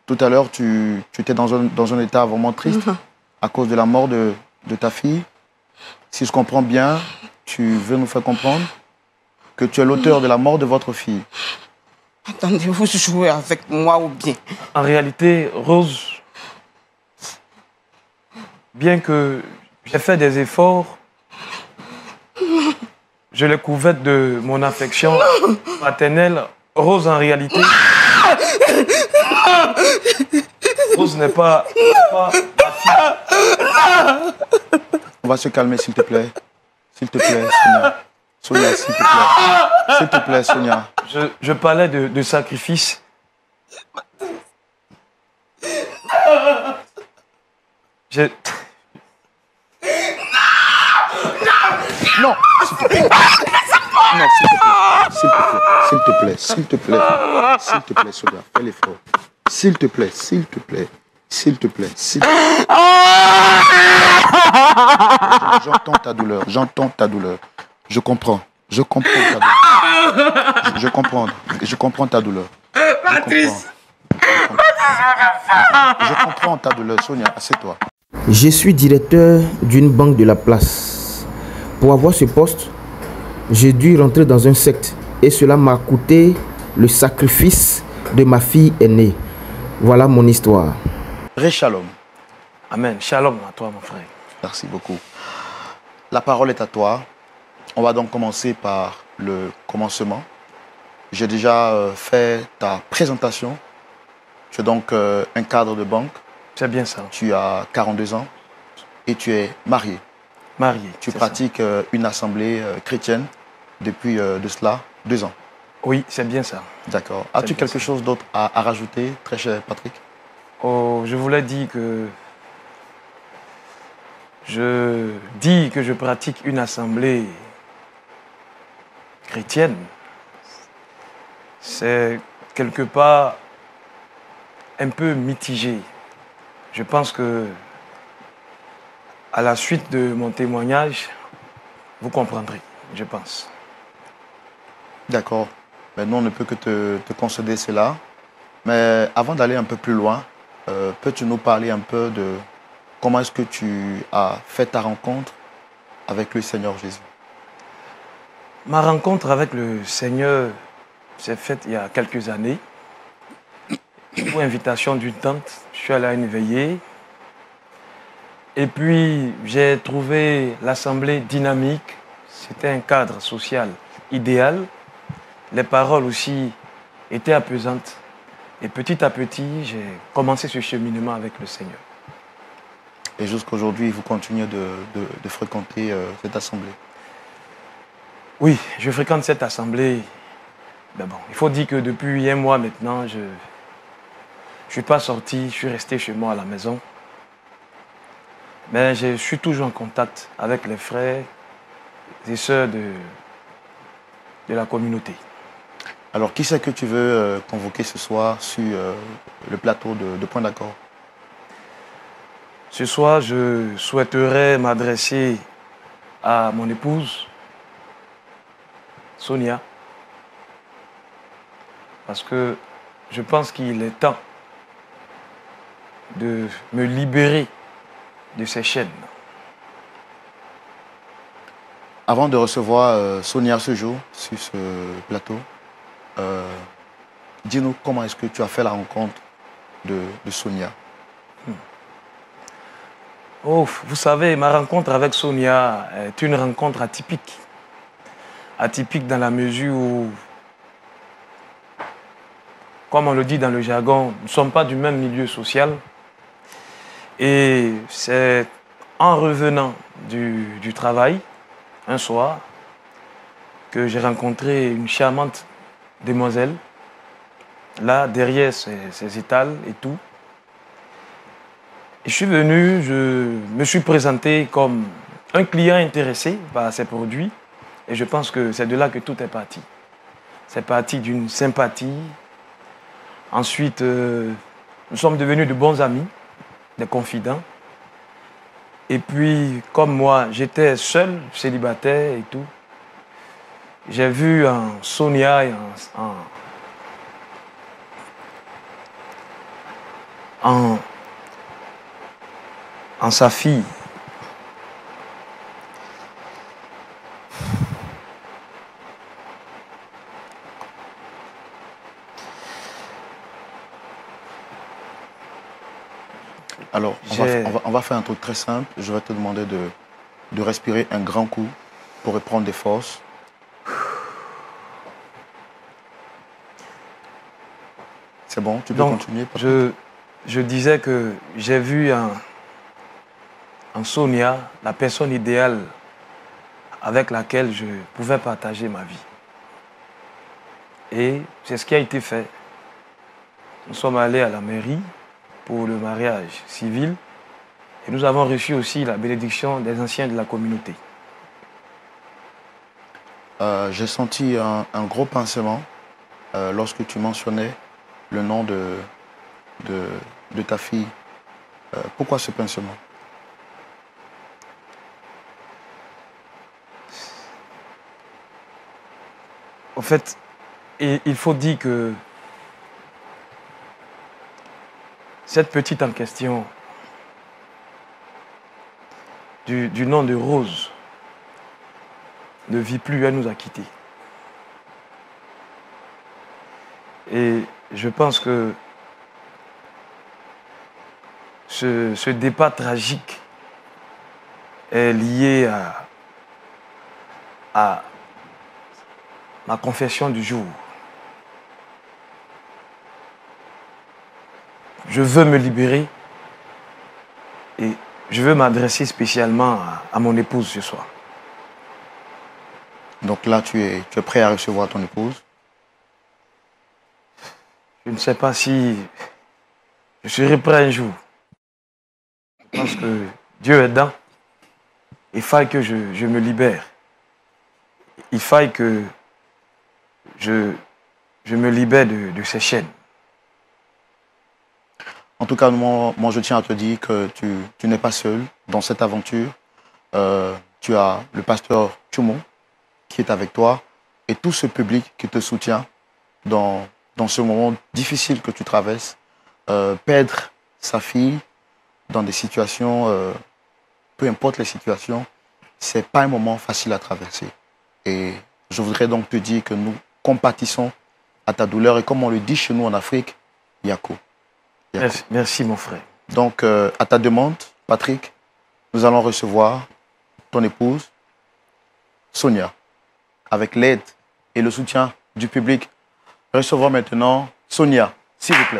Tout à l'heure, tu étais dans un état vraiment triste à cause de la mort de ta fille. Si je comprends bien, tu veux nous faire comprendre que tu es l'auteur de la mort de votre fille. Attendez, vous jouez avec moi ou bien? En réalité, Rose, bien que j'ai fait des efforts, je l'ai couverte de mon affection maternelle. Rose, en réalité, Rose n'est pas ma fille. On va se calmer, s'il te plaît. S'il te plaît, Sonia. Sonia, s'il te plaît. S'il te plaît, Sonia. Je parlais de sacrifice. Non, s'il te plaît. Non, s'il te plaît. S'il te plaît. S'il te plaît. S'il te plaît, Sonia. Fais l'effort. S'il te plaît. S'il te plaît. S'il te plaît. J'entends ta douleur. J'entends ta douleur. Je comprends. Je comprends ta douleur. Je comprends ta douleur. Patrice. Je comprends ta douleur. Sonia, assieds-toi. Je suis directeur d'une banque de la place. Pour avoir ce poste, j'ai dû rentrer dans un secte et cela m'a coûté le sacrifice de ma fille aînée. Voilà mon histoire. Shalom. Amen. Shalom à toi, mon frère. Merci beaucoup. La parole est à toi. On va donc commencer par le commencement. J'ai déjà fait ta présentation. Tu es donc un cadre de banque. C'est bien ça. Tu as 42 ans et tu es marié. Marié. Tu pratiques une assemblée chrétienne depuis de cela 2 ans. Oui, c'est bien ça. D'accord. As-tu quelque chose d'autre à rajouter, très cher Patrick? Oh, je voulais dire que je pratique une assemblée chrétienne. C'est quelque part un peu mitigé. Je pense que à la suite de mon témoignage, vous comprendrez, je pense. D'accord. Mais nous, on ne peut que te concéder cela. Mais avant d'aller un peu plus loin, peux-tu nous parler un peu de comment est-ce que tu as fait ta rencontre avec le Seigneur Jésus? Ma rencontre avec le Seigneur s'est faite il y a quelques années. Pour invitation d'une tante, je suis allé à une veillée. Et puis, j'ai trouvé l'assemblée dynamique. C'était un cadre social idéal. Les paroles aussi étaient apaisantes. Et petit à petit, j'ai commencé ce cheminement avec le Seigneur. Et jusqu'aujourd'hui, vous continuez de fréquenter cette assemblée? Oui, je fréquente cette assemblée. Ben bon, il faut dire que depuis un mois maintenant, je ne suis pas sorti, je suis resté chez moi à la maison. Mais je suis toujours en contact avec les frères et sœurs de la communauté. Alors, qui c'est que tu veux convoquer ce soir sur le plateau de Point d'accord? Ce soir, je souhaiterais m'adresser à mon épouse, Sonia, parce que je pense qu'il est temps de me libérer de ces chaînes. Avant de recevoir Sonia ce jour sur ce plateau, dis-nous comment est-ce que tu as fait la rencontre de Sonia? Oh, vous savez, ma rencontre avec Sonia est une rencontre atypique. Atypique dans la mesure où, comme on le dit dans le jargon, nous ne sommes pas du même milieu social. Et c'est en revenant du travail, un soir, que j'ai rencontré une charmante demoiselle, là, derrière ses étals et tout. Et je suis venu, je me suis présenté comme un client intéressé par ses produits. Et je pense que c'est de là que tout est parti. C'est parti d'une sympathie. Ensuite, nous sommes devenus de bons amis, des confidents. Et puis, comme moi, j'étais seul, célibataire et tout, j'ai vu en en sa fille. Alors, on va faire un truc très simple. Je vais te demander de respirer un grand coup pour reprendre des forces. C'est bon, tu peux continuer. Je disais que j'ai vu en Sonia la personne idéale avec laquelle je pouvais partager ma vie. Et c'est ce qui a été fait. Nous sommes allés à la mairie pour le mariage civil et nous avons reçu aussi la bénédiction des anciens de la communauté. J'ai senti un gros pincement lorsque tu mentionnais le nom de ta fille. Pourquoi ce pincement? En fait, il faut dire que cette petite en question, du nom de Rose, ne vit plus, elle nous a quittés. Et je pense que ce départ tragique est lié à ma confession du jour. Je veux me libérer et je veux m'adresser spécialement à mon épouse ce soir. Donc là, tu es prêt à recevoir ton épouse? Je ne sais pas si je serai prêt un jour. Je pense que Dieu est dedans. Il faille que je me libère. Il faille que je me libère de ces chaînes. En tout cas, moi, je tiens à te dire que tu n'es pas seul dans cette aventure. Tu as le pasteur Tchoumo qui est avec toi et tout ce public qui te soutient dans ce moment difficile que tu traverses. Perdre sa fille dans des situations, peu importe les situations, ce n'est pas un moment facile à traverser. Et je voudrais donc te dire que nous compatissons à ta douleur et comme on le dit chez nous en Afrique, Yako. Merci mon frère. Donc, à ta demande, Patrick, nous allons recevoir ton épouse, Sonia, avec l'aide et le soutien du public. Recevons maintenant Sonia, s'il vous plaît.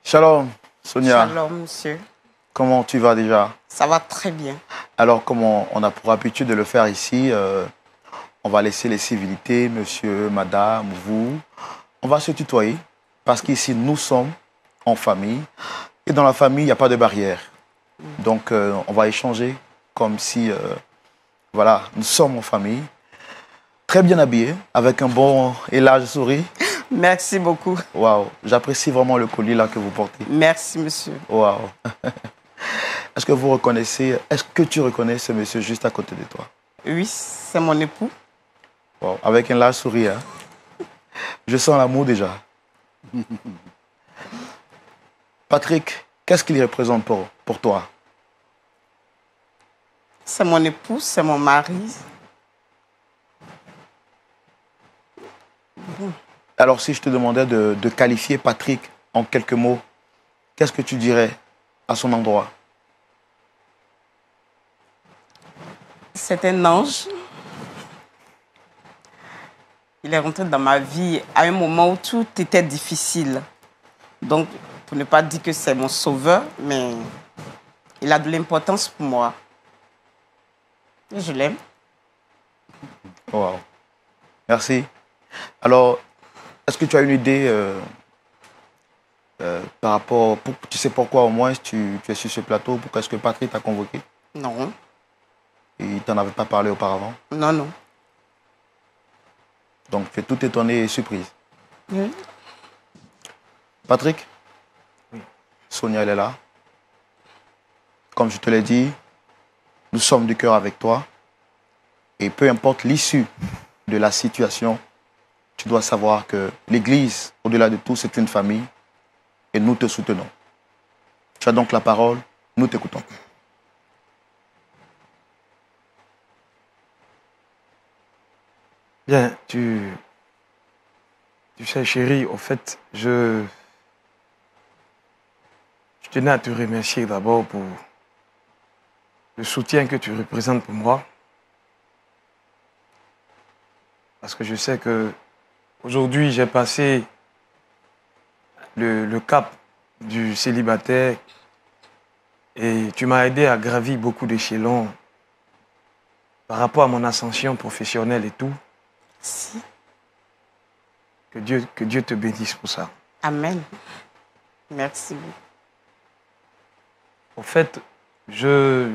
Shalom, Sonia. Shalom, monsieur. Comment tu vas déjà? Ça va très bien. Alors, comme on a pour habitude de le faire ici, on va laisser les civilités, monsieur, madame, vous. On va se tutoyer parce qu'ici, nous sommes en famille. Et dans la famille, il n'y a pas de barrière. Donc, on va échanger comme si, voilà, nous sommes en famille. Très bien habillé, avec un bon et large sourire. Merci beaucoup. Waouh, j'apprécie vraiment le collier là que vous portez. Merci, monsieur. Waouh. Est-ce que tu reconnais ce monsieur juste à côté de toi? Oui, c'est mon époux. Wow. Avec un large sourire. Hein? Je sens l'amour déjà. Patrick, qu'est-ce qu'il représente pour toi? C'est mon époux, c'est mon mari. Alors, si je te demandais de qualifier Patrick en quelques mots, qu'est-ce que tu dirais à son endroit? C'est un ange. Il est rentré dans ma vie à un moment où tout était difficile. Donc, pour ne pas dire que c'est mon sauveur, mais il a de l'importance pour moi. Et je l'aime. Wow. Merci. Alors, est-ce que tu as une idée par rapport... tu sais pourquoi au moins tu es sur ce plateau? Pourquoi est-ce que Patrick t'a convoqué? Non. Il ne t'en avait pas parlé auparavant? Non, non. Donc, tu es tout étonné et surprise. Oui. Patrick? Oui. Sonia, elle est là. Comme je te l'ai dit, nous sommes du cœur avec toi. Et peu importe l'issue de la situation, tu dois savoir que l'Église, au-delà de tout, c'est une famille et nous te soutenons. Tu as donc la parole, nous t'écoutons. Bien, tu sais, chérie, au fait, je tenais à te remercier d'abord pour le soutien que tu représentes pour moi. Parce que je sais que aujourd'hui, j'ai passé le cap du célibataire et tu m'as aidé à gravir beaucoup d'échelons par rapport à mon ascension professionnelle et tout. Si. Que Dieu te bénisse pour ça. Amen. Merci beaucoup. Au fait, j'ai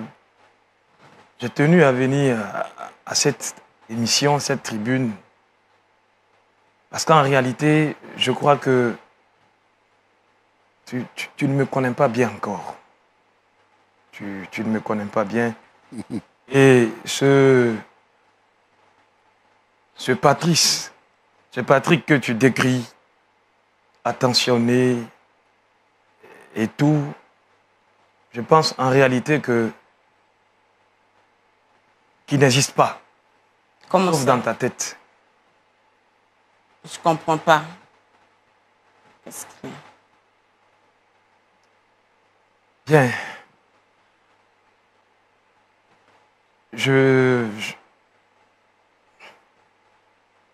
tenu à venir à cette émission, cette tribune, parce qu'en réalité, je crois que tu ne me connais pas bien encore. Tu ne me connais pas bien. Et ce Patrice, ce Patrick que tu décris, attentionné et tout, je pense en réalité qu'il n'existe pas. Comment Sauf ça? dans ta tête. Je comprends pas. Qu'est-ce que... Bien.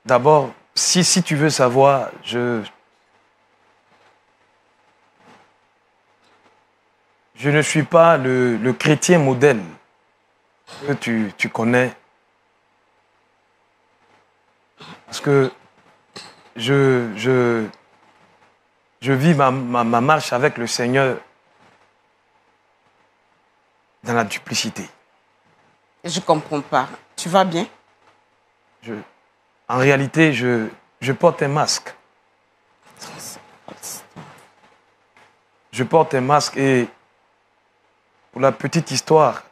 D'abord, si tu veux savoir, je ne suis pas le chrétien modèle que tu connais. Parce que je vis ma marche avec le Seigneur dans la duplicité. Je comprends pas. Tu vas bien? En réalité, je porte un masque. Je porte un masque et pour la petite histoire,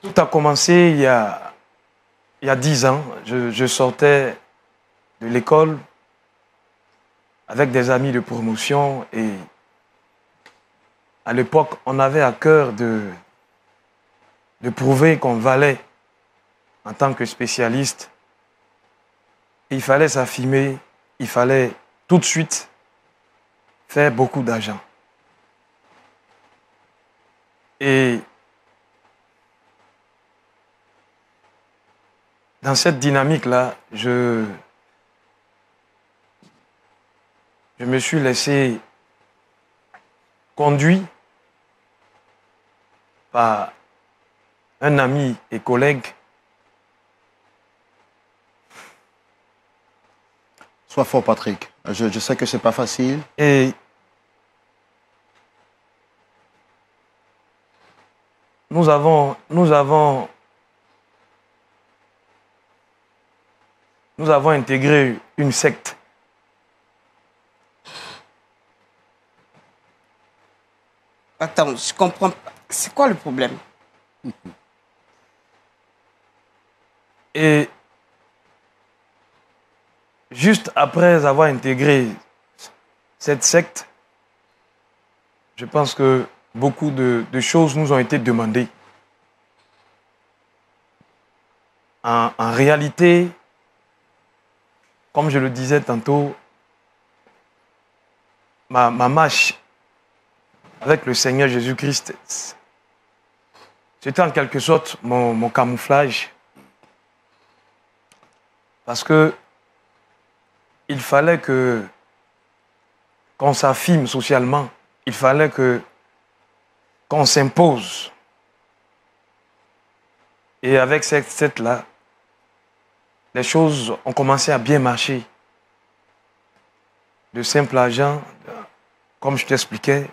tout a commencé il y a 10 ans. Je sortais de l'école avec des amis de promotion et à l'époque, on avait à cœur de prouver qu'on valait en tant que spécialiste. Et il fallait s'affirmer, il fallait tout de suite faire beaucoup d'argent. Et dans cette dynamique-là, je me suis laissé conduit par un ami et collègue. Sois fort, Patrick. Je sais que ce n'est pas facile. Et nous avons intégré une secte. Attends, je comprends pas. C'est quoi le problème? Et juste après avoir intégré cette secte, je pense que beaucoup de choses nous ont été demandées. En réalité, comme je le disais tantôt, ma marche avec le Seigneur Jésus-Christ, c'était en quelque sorte mon camouflage. Parce que il fallait qu'on s'affirme socialement. Il fallait qu'on s'impose. Et avec cette-là, les choses ont commencé à bien marcher. De simples agents, comme je t'expliquais,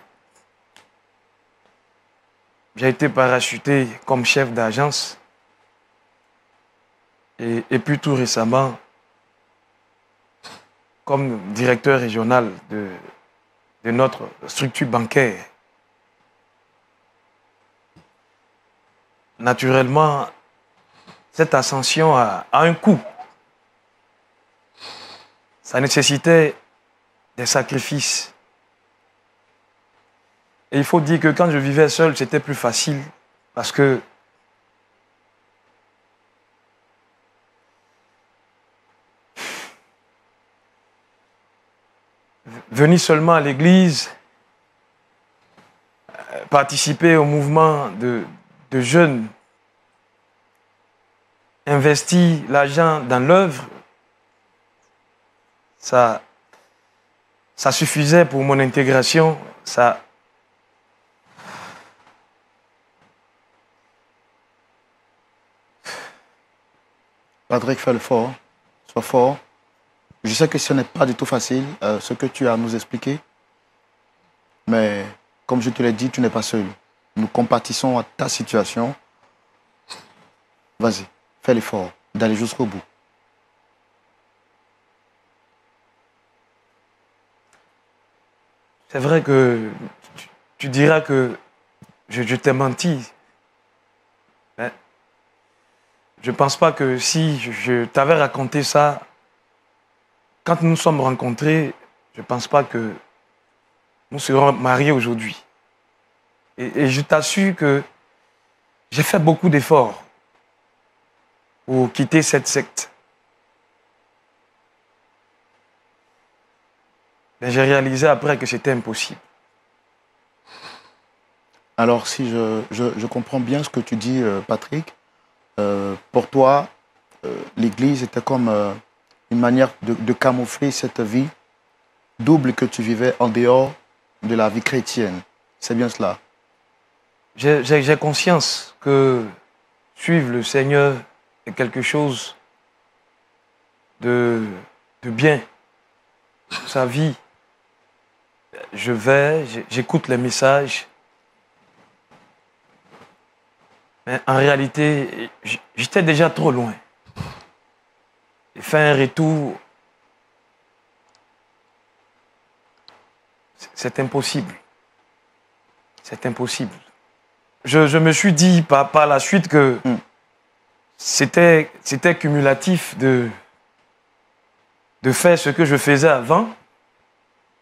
j'ai été parachuté comme chef d'agence. Et puis tout récemment, comme directeur régional de notre structure bancaire, naturellement, cette ascension a un coût. Ça nécessitait des sacrifices. Et il faut dire que quand je vivais seul, c'était plus facile parce que venir seulement à l'église, participer au mouvement de jeunes, investir l'argent dans l'œuvre, ça suffisait pour mon intégration. Patrick, fais le fort. Sois fort. Je sais que ce n'est pas du tout facile, ce que tu as à nous expliquer. Mais comme je te l'ai dit, tu n'es pas seul. Nous compatissons à ta situation. Vas-y, fais l'effort d'aller jusqu'au bout. C'est vrai que tu diras que je t'ai menti. Mais je ne pense pas que si je t'avais raconté ça, quand nous nous sommes rencontrés, je ne pense pas que nous serons mariés aujourd'hui. Et je t'assure que j'ai fait beaucoup d'efforts pour quitter cette secte. Mais j'ai réalisé après que c'était impossible. Alors, si je comprends bien ce que tu dis, Patrick, pour toi, l'Église était comme une manière de camoufler cette vie double que tu vivais en dehors de la vie chrétienne. C'est bien cela? J'ai conscience que suivre le Seigneur est quelque chose de bien. Sa vie, j'écoute les messages. Mais en réalité, j'étais déjà trop loin. Et faire un retour, c'est impossible. C'est impossible. Je me suis dit par la suite que c'était cumulatif de faire ce que je faisais avant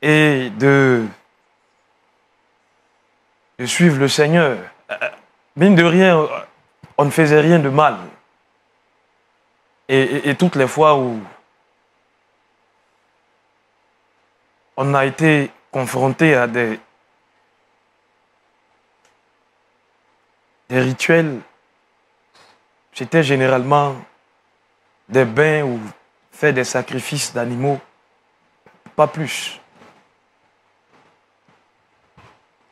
et de suivre le Seigneur. Mine de rien, on ne faisait rien de mal. Et toutes les fois où on a été confronté à des rituels, c'était généralement des bains ou faire des sacrifices d'animaux, pas plus.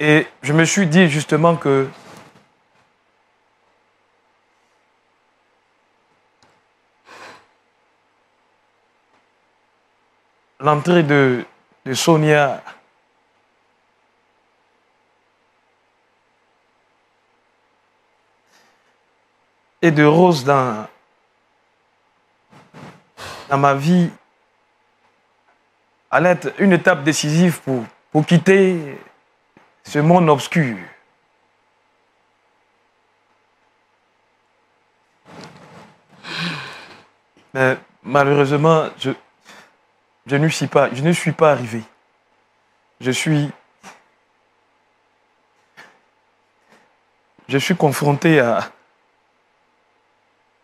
Et je me suis dit justement que l'entrée de Sonia et de Rose dans ma vie allait être une étape décisive pour quitter ce monde obscur. Mais malheureusement, je ne suis pas arrivé. Je suis confronté à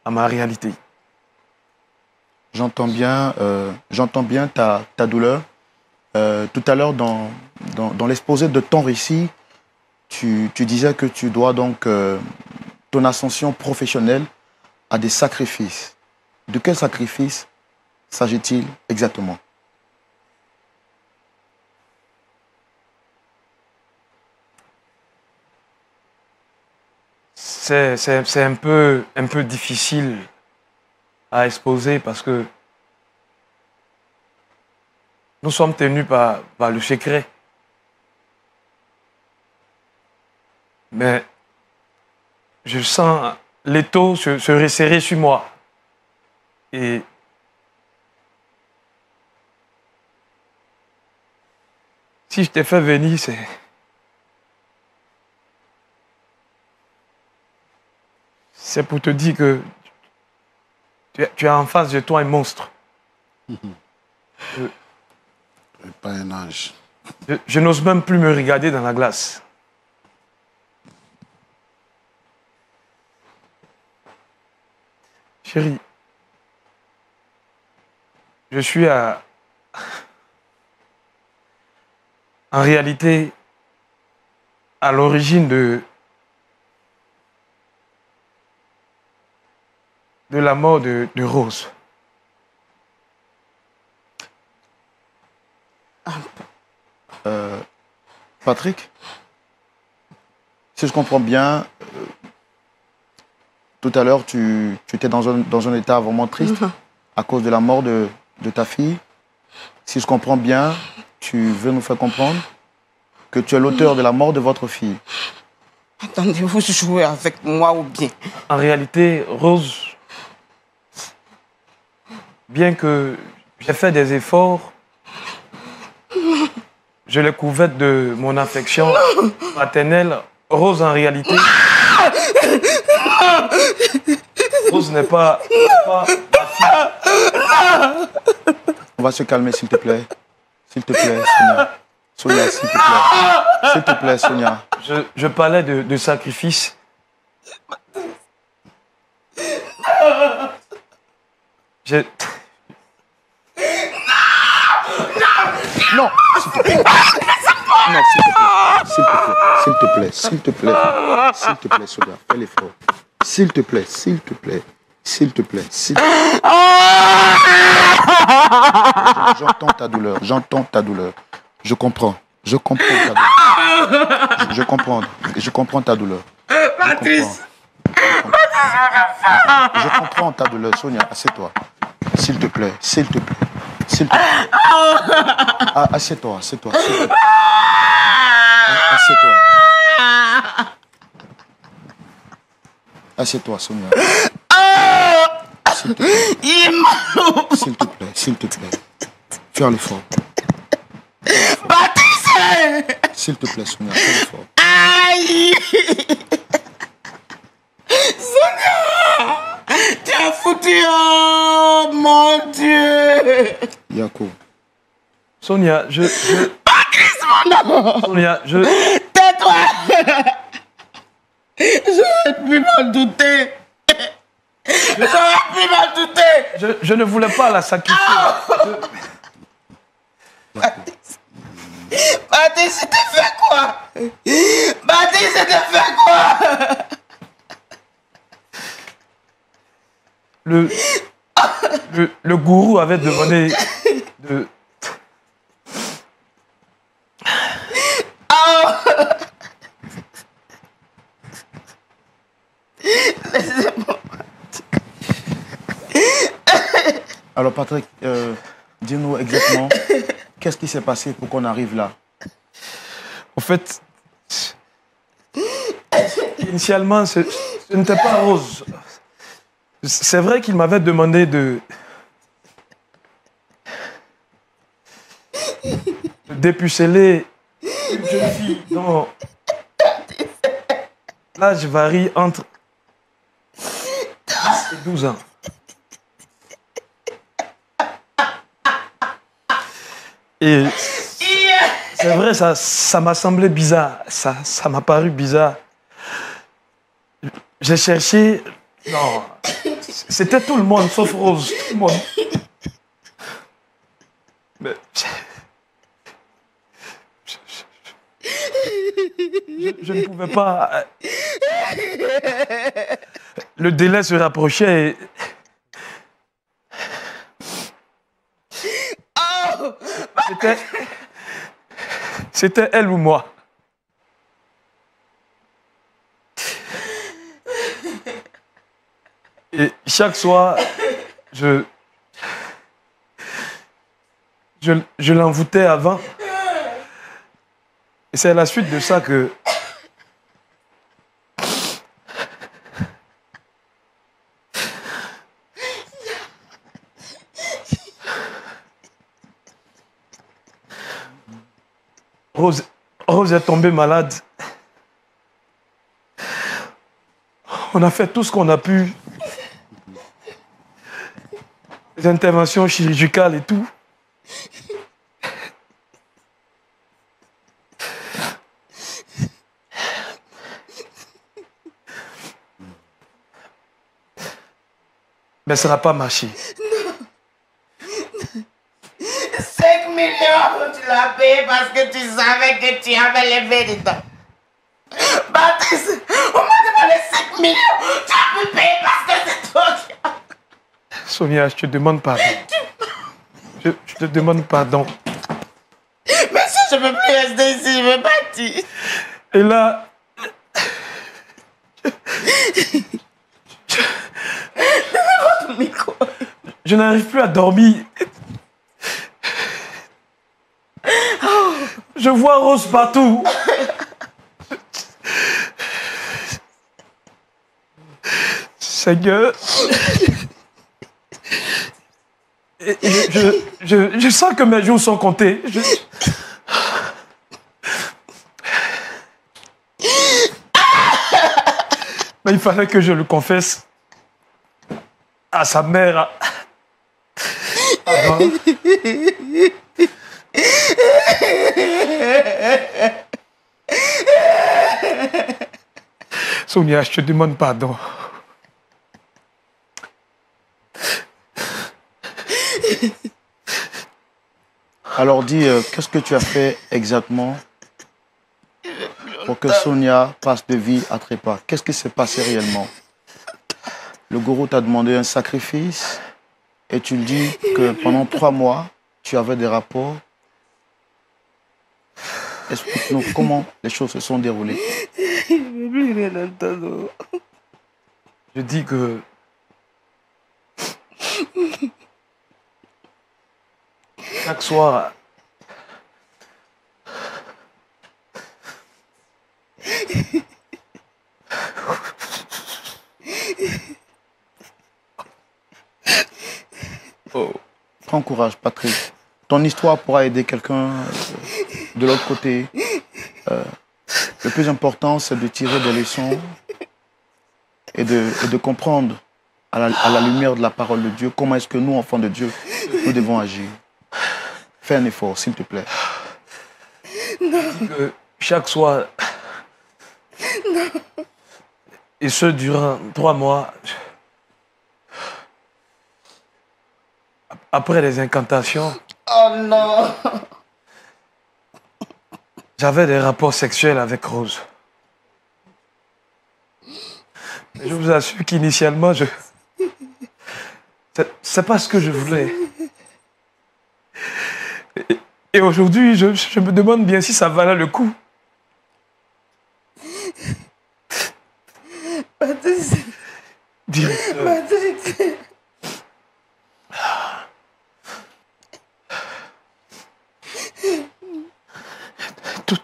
ma réalité. J'entends bien ta douleur. Tout à l'heure, dans l'exposé de ton récit, tu disais que tu dois donc ton ascension professionnelle à des sacrifices. De quels sacrifices s'agit-il exactement? C'est un peu difficile à exposer parce que nous sommes tenus par le secret. Mais je sens l'étau se resserrer sur moi. Et Si je t'ai fait venir, c'est pour te dire que tu as en face de toi un monstre. Pas un ange. Je n'ose même plus me regarder dans la glace. Chérie, je suis en réalité à l'origine de la mort de Rose. Patrick, si je comprends bien, tout à l'heure, tu étais dans un état vraiment triste à cause de la mort de ta fille. Si je comprends bien, tu veux nous faire comprendre que tu es l'auteur de la mort de votre fille. Attendez, vous jouez avec moi ou bien? En réalité, Rose, bien que j'ai fait des efforts, je l'ai couverte de mon affection maternelle. Rose, en réalité, Rose n'est pas ma fille. On va se calmer, s'il te plaît. S'il te plaît, Sonia. Sonia, s'il te plaît. S'il te plaît, Sonia. Je parlais de sacrifice. J'ai... Non, s'il te plaît. Non, s'il te plaît. S'il te plaît. S'il te plaît. S'il te plaît, Sonia. Fais l'effort. S'il te plaît. S'il te plaît. S'il te plaît. J'entends ta douleur. J'entends ta douleur. Je comprends. Je comprends ta douleur. Je comprends ta douleur. Patrice. Je comprends ta douleur, Sonia. Assieds-toi. S'il te plaît. S'il te plaît. S'il te plaît. Ah, assieds-toi. Assieds-toi. S'il te plaît. Assieds-toi. Assieds-toi, Sonia. S'il te plaît. S'il te plaît. S'il te plaît. Fais l'effort. Patrice. S'il te plaît, Sonia. Fais l'effort. Aïe. Sonia. Tu as foutu. Oh mon Dieu. Yako. Sonia, Patrice, mon amour. Sonia, Tais-toi. J'aurais pu m'en douter. J'aurais pu m'en douter. je ne voulais pas la sacrifier. Patrice, t'as fait quoi? Patrice, t'as fait quoi? Le gourou avait demandé de... Alors, Patrick, dis-nous exactement qu'est-ce qui s'est passé pour qu'on arrive là. En fait, initialement, ce n'était pas Rose. C'est vrai qu'il m'avait demandé de dépuceler une jeune fille dont l'âge varie entre 10 et 12 ans. Et c'est vrai, ça m'a semblé bizarre. Ça m'a paru bizarre. J'ai cherché... Non, c'était tout le monde, sauf Rose. Tout le monde. Mais... Je ne pouvais pas... Le délai se rapprochait et... C'était elle ou moi. Et chaque soir, je l'envoûtais avant. Et c'est à la suite de ça que... Rose est tombée malade. On a fait tout ce qu'on a pu. Les interventions chirurgicales et tout. Mais ça n'a pas marché. 5 millions, tu l'as payé parce que tu savais que tu avais les vérités. Baptiste, on m'a demandé 5 millions, tu as pu payer parce que c'est toi qui as... Sonia, je te demande pardon. Je te demande pardon. Mais si je ne peux plus rester ici, je vais partir. Et là... Je n'arrive plus à dormir. Je vois Rose partout. Seigneur. Je sens que mes jours sont comptés. Mais il fallait que je le confesse à sa mère. Avant. Sonia, je te demande pardon. Alors dis, qu'est-ce que tu as fait exactement pour que Sonia passe de vie à trépas? Qu'est-ce qui s'est passé réellement? Le gourou t'a demandé un sacrifice et tu lui dis que pendant 3 mois, tu avais des rapports. Explique-nous comment les choses se sont déroulées. Je ne veux plus rien entendre. Je dis que... Chaque soir... Oh. Prends courage, Patrick. Ton histoire pourra aider quelqu'un de l'autre côté. Le plus important, c'est de tirer des leçons et de comprendre à la lumière de la parole de Dieu comment est-ce que nous, enfants de Dieu, nous devons agir. Fais un effort, s'il te plaît. Que chaque soir, Non. et ce durant 3 mois, après les incantations, Oh non. j'avais des rapports sexuels avec Rose. Je vous assure qu'initialement, c'est pas ce que je voulais. Et aujourd'hui, je me demande bien si ça valait le coup. Patrice. Directeur. Patrice.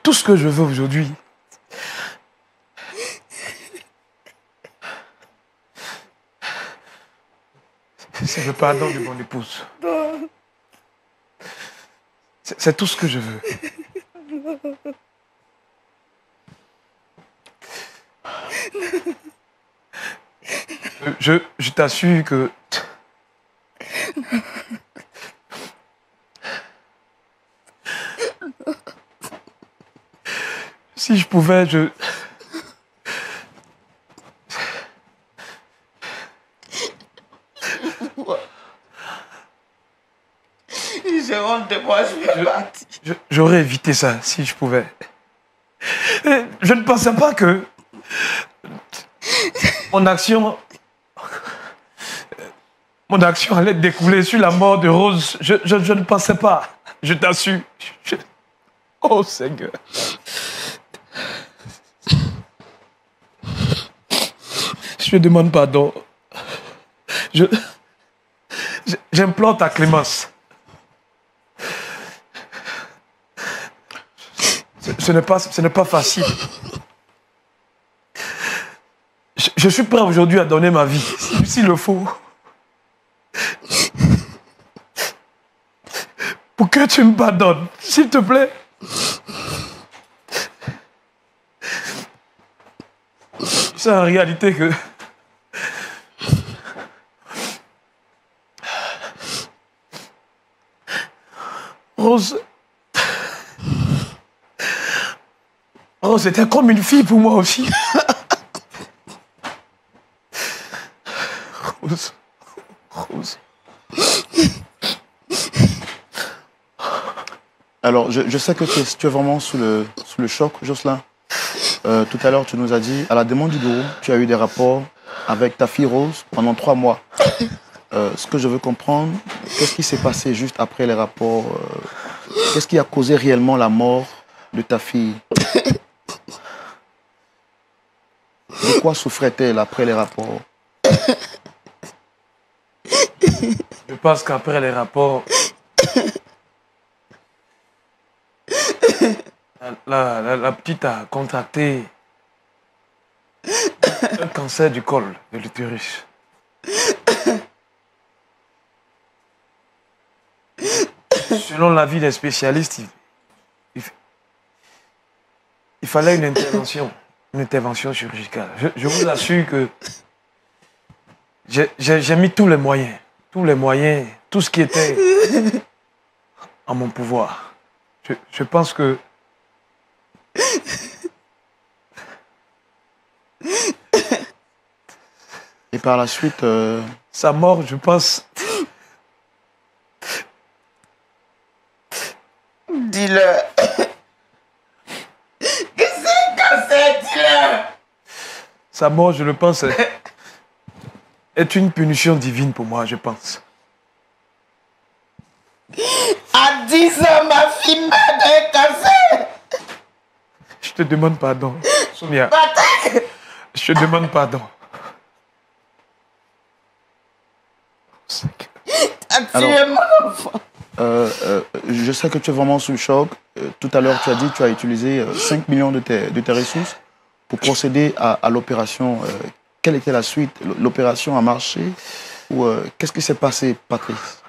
Tout ce que je veux aujourd'hui, c'est le pardon de mon épouse. Non. C'est tout ce que je veux. Je t'assure que... Si je pouvais, J'ai honte de moi, je vais partir. j'aurais évité ça, si je pouvais. Et je ne pensais pas que mon action allait découler sur la mort de Rose. Je ne pensais pas. Je t'assure. Oh Seigneur. Je demande pardon. J'implore ta clémence. Ce n'est pas facile. Je suis prêt aujourd'hui à donner ma vie, s'il le faut. Pour que tu me pardonnes, s'il te plaît. C'est en réalité que... Rose... Rose était comme une fille pour moi aussi. Rose... Rose... Alors, je sais que tu es vraiment sous le choc, Jocelyn. Tout à l'heure, tu nous as dit, à la demande du bureau, tu as eu des rapports avec ta fille Rose pendant 3 mois. Ce que je veux comprendre, qu'est-ce qui s'est passé juste après les rapports qu'est-ce qui a causé réellement la mort de ta fille? De quoi souffrait-elle après les rapports? Je pense qu'après les rapports, la petite a contracté un cancer du col de l'utérus. Selon l'avis des spécialistes, il fallait une intervention chirurgicale. Je vous assure que j'ai mis tous les moyens, tout ce qui était en mon pouvoir. Je pense que et par la suite, sa mort, je pense... Dis-le. Que c'est un cancer, dis-le. Sa mort, je le pense, est une punition divine pour moi, je pense. À 10 ans, ma fille meurt d'un cancer. Je te demande pardon, Sonia. Patrick. Je te demande pardon. As tué mon enfant. je sais que tu es vraiment sous le choc. Tout à l'heure, tu as dit que tu as utilisé 5 millions de tes ressources pour procéder à l'opération. Quelle était la suite? L'opération a marché? Ou qu'est-ce qui s'est passé, Patrice?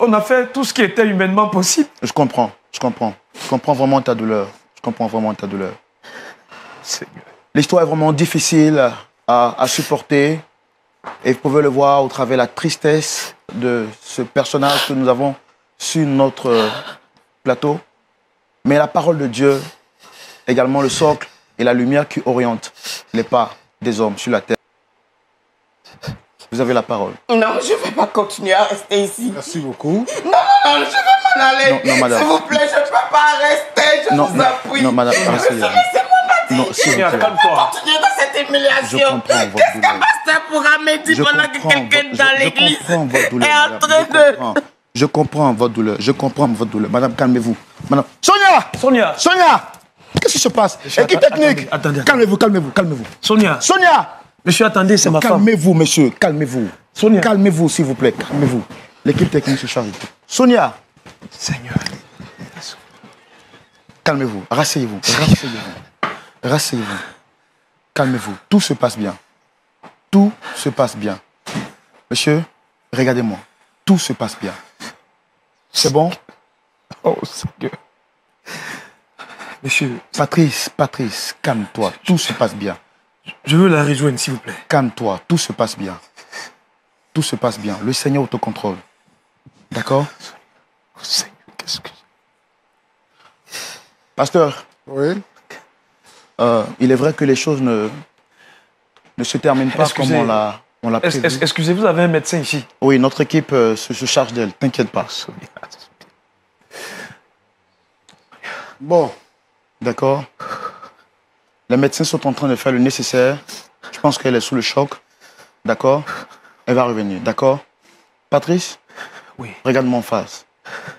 On a fait tout ce qui était humainement possible. Je comprends. Je comprends vraiment ta douleur. Seigneur. L'histoire est vraiment difficile à supporter. Et vous pouvez le voir au travers de la tristesse de ce personnage que nous avons sur notre plateau. Mais la parole de Dieu, également le socle et la lumière qui oriente les pas des hommes sur la terre. Vous avez la parole. Non, je ne vais pas continuer à rester ici. Merci beaucoup. Non, je vais m'en aller. Non, madame. S'il vous plaît, je ne peux pas rester. Je vous appuie. Non, madame, Laissez-moi m'attirer. Non, s'il vous plaît. Continuer dans cette humiliation. Je comprends votre Qu'est-ce douleur. qu'un pasteur pourra me dire pendant que quelqu'un dans l'église Je comprends votre douleur, est en madame. train de... Je comprends votre douleur. Madame, calmez-vous. Madame. Sonia! Qu'est-ce qui se passe? Équipe technique! Attendez. Calmez-vous. Sonia! Monsieur, attendez, c'est ma femme. Calmez-vous, monsieur. Calmez-vous. Sonia. Calmez-vous, s'il vous plaît. Calmez-vous. L'équipe technique se charge. Sonia! Seigneur. Calmez-vous. Rasseyez-vous. Calmez-vous. Tout se passe bien. Monsieur, regardez-moi. Tout se passe bien. C'est bon? Oh, Seigneur. Monsieur. Patrice, calme-toi. Tout se passe bien. Je veux la rejoindre, s'il vous plaît. Calme-toi. Tout se passe bien. Le Seigneur te contrôle. D'accord? Oh, Seigneur, qu'est-ce que... Pasteur. Oui. Il est vrai que les choses ne se terminent pas comme on l'a prévu. Excusez, vous avez un médecin ici? Oui, notre équipe se charge d'elle. T'inquiète pas. Bon. D'accord? Les médecins sont en train de faire le nécessaire. Je pense qu'elle est sous le choc. D'accord? Elle va revenir. D'accord? Patrice? Oui. Regarde-moi en face.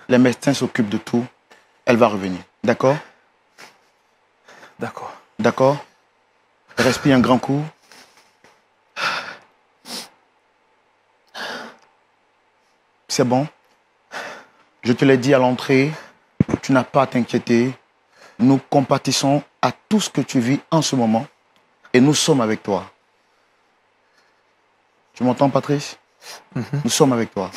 Les médecins s'occupent de tout. Elle va revenir. D'accord? D'accord? Respire un grand coup. C'est bon? Je te l'ai dit à l'entrée. Tu n'as pas à t'inquiéter. Nous compatissons à tout ce que tu vis en ce moment. Et nous sommes avec toi. Tu m'entends, Patrice? Nous sommes avec toi.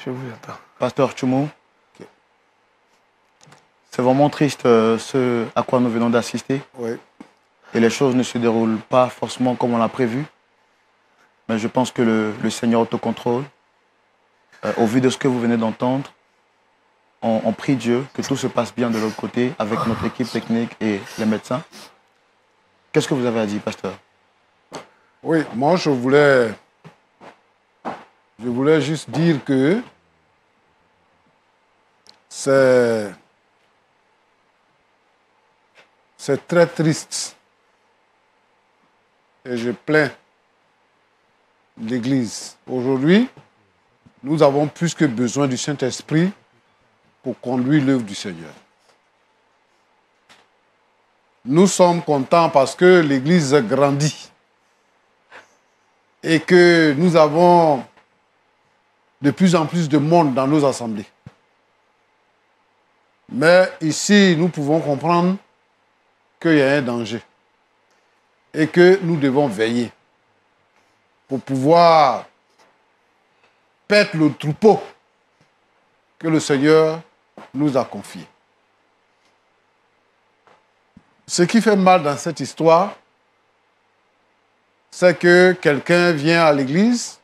Je vous attends. Pasteur Tchoumou, C'est vraiment triste ce à quoi nous venons d'assister. Oui. Et les choses ne se déroulent pas forcément comme on l'a prévu. Mais je pense que le Seigneur autocontrôle. Au vu de ce que vous venez d'entendre, on prie Dieu que tout se passe bien de l'autre côté avec notre équipe technique et les médecins. Qu'est-ce que vous avez à dire, pasteur? Oui, moi je voulais juste dire que c'est très triste. Et je plains l'Église. Aujourd'hui, nous avons plus que besoin du Saint-Esprit pour conduire l'œuvre du Seigneur. Nous sommes contents parce que l'Église grandit et que nous avons de plus en plus de monde dans nos assemblées. Mais ici, nous pouvons comprendre qu'il y a un danger et que nous devons veiller pour pouvoir paître le troupeau que le Seigneur nous a confié. Ce qui fait mal dans cette histoire, c'est que quelqu'un vient à l'église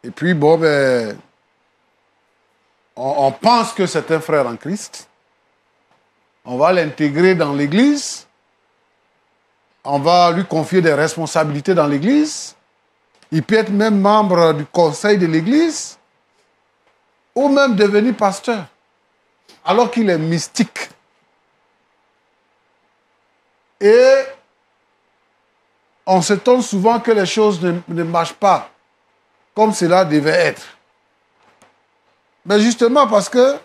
et puis, on pense que c'est un frère en Christ. On va l'intégrer dans l'église. On va lui confier des responsabilités dans l'église. Il peut être même membre du conseil de l'église ou même devenir pasteur, alors qu'il est mystique. Et on s'étonne souvent que les choses ne marchent pas comme cela devait être. Mais justement parce que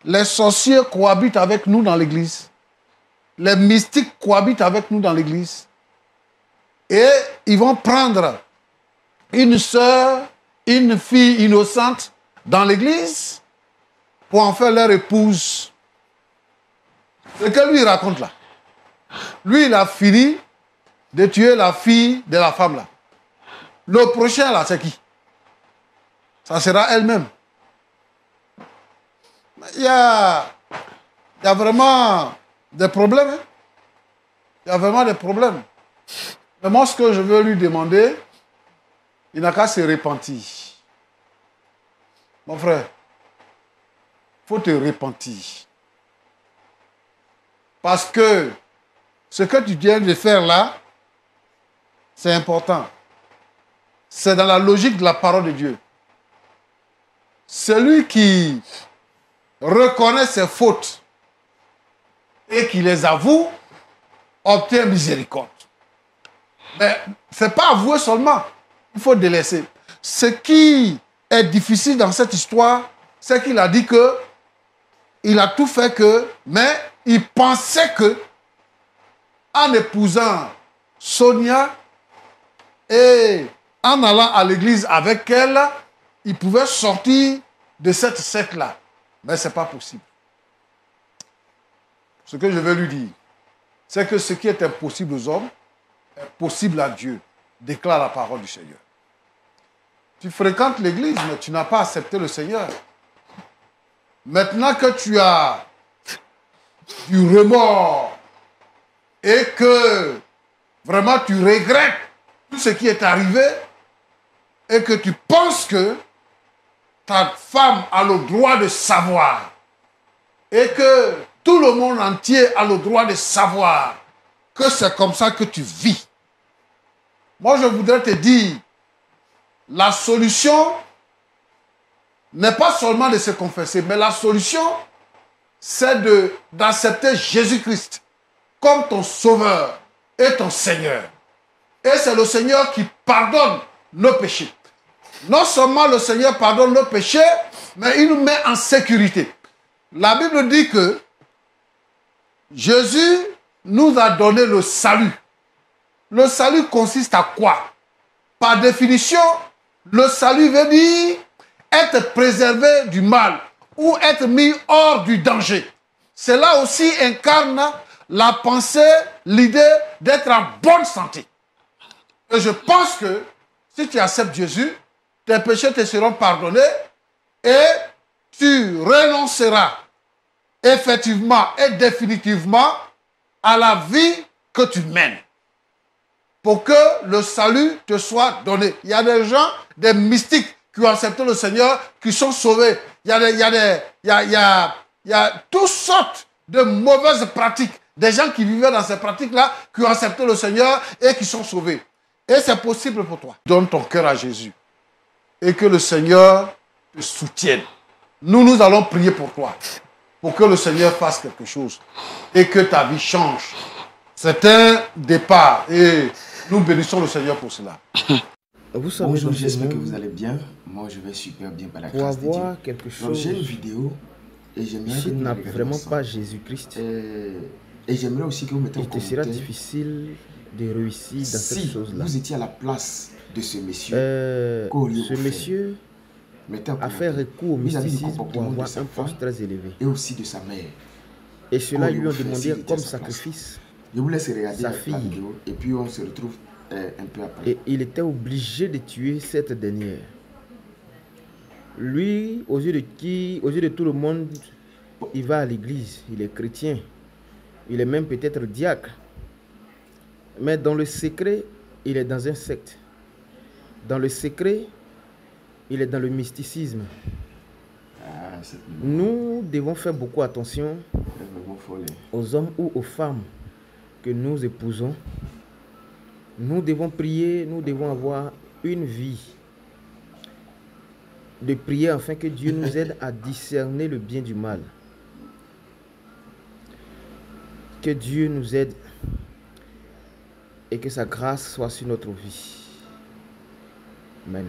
les sorciers cohabitent avec nous dans l'église. Les mystiques cohabitent avec nous dans l'église. Et ils vont prendre une sœur, une fille innocente dans l'église pour en faire leur épouse. Ce que lui raconte là. Lui, il a fini de tuer la fille de la femme là. Le prochain là, c'est qui? Ça sera elle-même. Il y a vraiment des problèmes. Hein? Il y a vraiment des problèmes. Mais moi, ce que je veux lui demander, il n'a qu'à se repentir. Mon frère, il faut te repentir. Parce que ce que tu viens de faire là, c'est important. C'est dans la logique de la parole de Dieu. Celui qui reconnaît ses fautes et qui les avoue, obtient miséricorde. Mais ce n'est pas avouer seulement. Il faut délaisser. Ce qui est difficile dans cette histoire, c'est qu'il a dit que il a tout fait que, mais il pensait que en épousant Sonia et en allant à l'église avec elle, il pouvait sortir de cette secte-là. Mais ce n'est pas possible. Ce que je veux lui dire, c'est que ce qui est impossible aux hommes est possible à Dieu, déclare la parole du Seigneur. Tu fréquentes l'église, mais tu n'as pas accepté le Seigneur. Maintenant que tu as du remords et que vraiment tu regrettes tout ce qui est arrivé et que tu penses que ta femme a le droit de savoir et que tout le monde entier a le droit de savoir que c'est comme ça que tu vis. Moi, je voudrais te dire, la solution n'est pas seulement de se confesser, mais la solution, c'est d'accepter Jésus-Christ comme ton Sauveur et ton Seigneur. Et c'est le Seigneur qui pardonne nos péchés. Non seulement le Seigneur pardonne nos péchés, mais il nous met en sécurité. La Bible dit que Jésus nous a donné le salut. Le salut consiste à quoi? Par définition, le salut veut dire être préservé du mal ou être mis hors du danger. Cela aussi incarne la pensée, l'idée d'être en bonne santé. Et je pense que si tu acceptes Jésus, tes péchés te seront pardonnés et tu renonceras effectivement et définitivement à la vie que tu mènes. Pour que le salut te soit donné. Il y a des gens, des mystiques qui ont accepté le Seigneur, qui sont sauvés. Il y a toutes sortes de mauvaises pratiques. Des gens qui vivaient dans ces pratiques-là, qui ont accepté le Seigneur et qui sont sauvés. Et c'est possible pour toi. Donne ton cœur à Jésus. Et que le Seigneur te soutienne. Nous allons prier pour toi. Pour que le Seigneur fasse quelque chose. Et que ta vie change. C'est un départ. Et nous bénissons le Seigneur pour cela. Vous savez, bonjour, j'espère que vous allez bien. Moi, je vais super bien par la grâce de Dieu. Pour avoir quelque chose, j'ai une vidéo et j'aimerais qui n'a vraiment pas Jésus-Christ. Et j'aimerais aussi que vous mettez en commentaire. Il te sera difficile de réussir dans cette chose-là. Si vous étiez à la place de ce monsieur, ce monsieur a fait recours au mysticisme pour avoir un poste très élevé. Et aussi de sa mère. Et cela lui ont demandé comme sacrifice je vous laisse regarder sa la fille. vidéo et puis on se retrouve un peu après. Et il était obligé de tuer cette dernière. Lui, aux yeux de tout le monde, il va à l'église, il est chrétien, il est même peut-être diacre. Mais dans le secret, il est dans un secte. Dans le secret, il est dans le mysticisme. Nous devons faire beaucoup attention aux hommes ou aux femmes que nous épousons. Nous devons prier, nous devons avoir une vie de prier afin que Dieu nous aide à discerner le bien du mal. Que Dieu nous aide et que sa grâce soit sur notre vie. Amen.